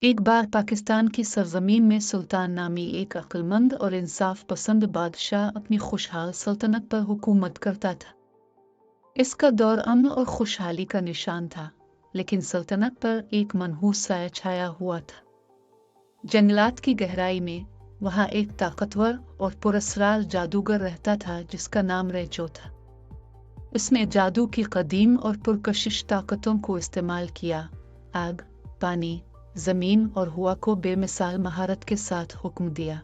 एक बार पाकिस्तान की सरजमीन में सुल्तान नामी एक अक्लमंद और इंसाफ पसंद बादशाह अपनी खुशहाल सल्तनत पर हुकूमत करता था। इसका दौर अमन और खुशहाली का निशान था, लेकिन सल्तनत पर एक मनहूस साया छाया हुआ था। जंगलात की गहराई में वहाँ एक ताकतवर और पुरस्रार जादूगर रहता था जिसका नाम रेचो था। उसने जादू की कदीम और पुरकशिश ताकतों को इस्तेमाल किया, आग, पानी, जमीन और हवा को बेमिसाल महारत के साथ हुक्म दिया।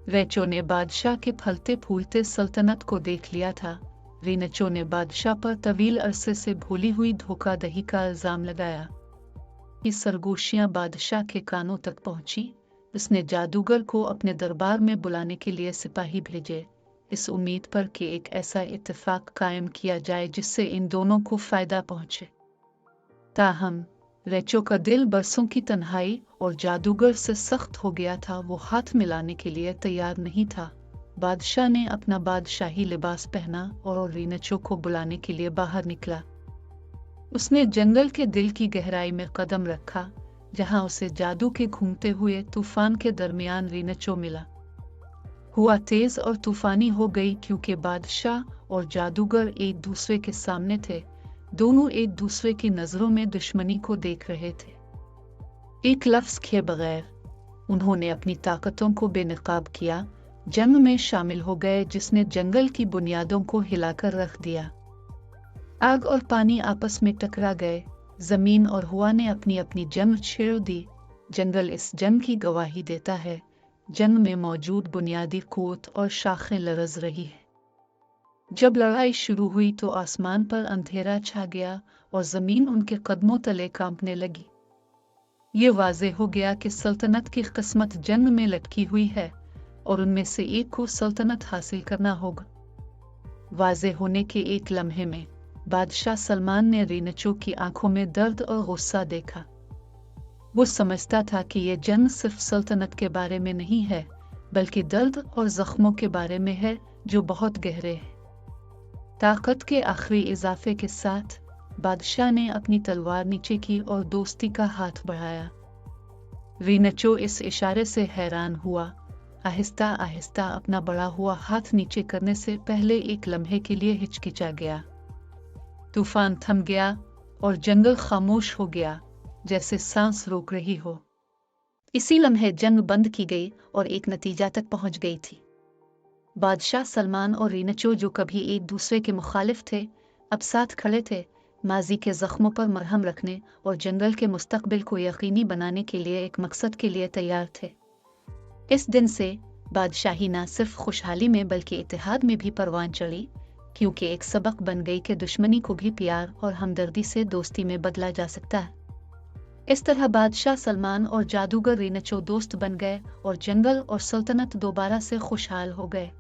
रेचो ने बादशाह के फलते फूलते सल्तनत को देख लिया था। रीनचो ने बादशाह पर तवील अरसे से भूली हुई धोखाधड़ी का इल्जाम लगाया। ये सरगोशियां बादशाह के कानों तक पहुंची। उसने जादूगर को अपने दरबार में बुलाने के लिए सिपाही भेजे, इस उम्मीद पर कि एक ऐसा इत्तेफाक कायम किया जाए जिससे इन दोनों को फायदा पहुंचे। ताहम रेचो का दिल बरसों की तन्हाई और जादूगर से सख्त हो गया था। वो हाथ मिलाने के लिए तैयार नहीं था। बादशाह ने अपना बादशाही लिबास पहना और रीनचो को बुलाने के लिए बाहर निकला। उसने जंगल के दिल की गहराई में कदम रखा, जहां उसे जादू के घूमते हुए तूफान के दरमियान रीनचो मिला। हुआ तेज और तूफानी हो गई क्योंकि बादशाह और जादूगर एक दूसरे के सामने थे। दोनों एक दूसरे की नजरों में दुश्मनी को देख रहे थे। एक लफ्ज के बगैर उन्होंने अपनी ताकतों को बेनकाब किया, जंग में शामिल हो गए जिसने जंगल की बुनियादों को हिलाकर रख दिया। आग और पानी आपस में टकरा गए, जमीन और हवा ने अपनी अपनी जंग छेड़ दी। जंगल इस जंग की गवाही देता है। जंग में मौजूद बुनियादी क़ुव्वत और शाखें लरज़ रही है। जब लड़ाई शुरू हुई तो आसमान पर अंधेरा छा गया और जमीन उनके कदमों तले कांपने लगी। ये वाज़ेह हो गया कि सल्तनत की किस्मत जंग में लटकी हुई है और उनमें से एक को सल्तनत हासिल करना होगा। वाज़ेह होने के एक लम्हे में बादशाह सलमान ने रीनचो की आंखों में दर्द और गुस्सा देखा। वो समझता था कि ये जंग सिर्फ सल्तनत के बारे में नहीं है, बल्कि दर्द और जख्मों के बारे में है जो बहुत गहरे हैं। ताकत के आखिरी इजाफे के साथ बादशाह ने अपनी तलवार नीचे की और दोस्ती का हाथ बढ़ाया। रीनचो इस इशारे से हैरान हुआ। आहिस्ता आहिस्ता अपना बढ़ा हुआ हाथ नीचे करने से पहले एक लम्हे के लिए हिचकिचा गया। तूफान थम गया और जंगल खामोश हो गया, जैसे सांस रोक रही हो। इसी लम्हे जंग बंद की गई और एक नतीजा तक पहुंच गई थी। बादशाह सलमान और रीनचो, जो कभी एक दूसरे के मुखालिफ थे, अब साथ खड़े थे, माजी के जख्मों पर मरहम रखने और जंगल के मुस्तकबिल को यकीनी बनाने के लिए एक मकसद के लिए तैयार थे। इस दिन से बादशाही न सिर्फ खुशहाली में बल्कि इत्तेहाद में भी परवान चढ़ी, क्योंकि एक सबक बन गई कि दुश्मनी को भी प्यार और हमदर्दी से दोस्ती में बदला जा सकता है। इस तरह बादशाह सलमान और जादूगर रीनचो दोस्त बन गए और जंगल और सल्तनत दोबारा से खुशहाल हो गए।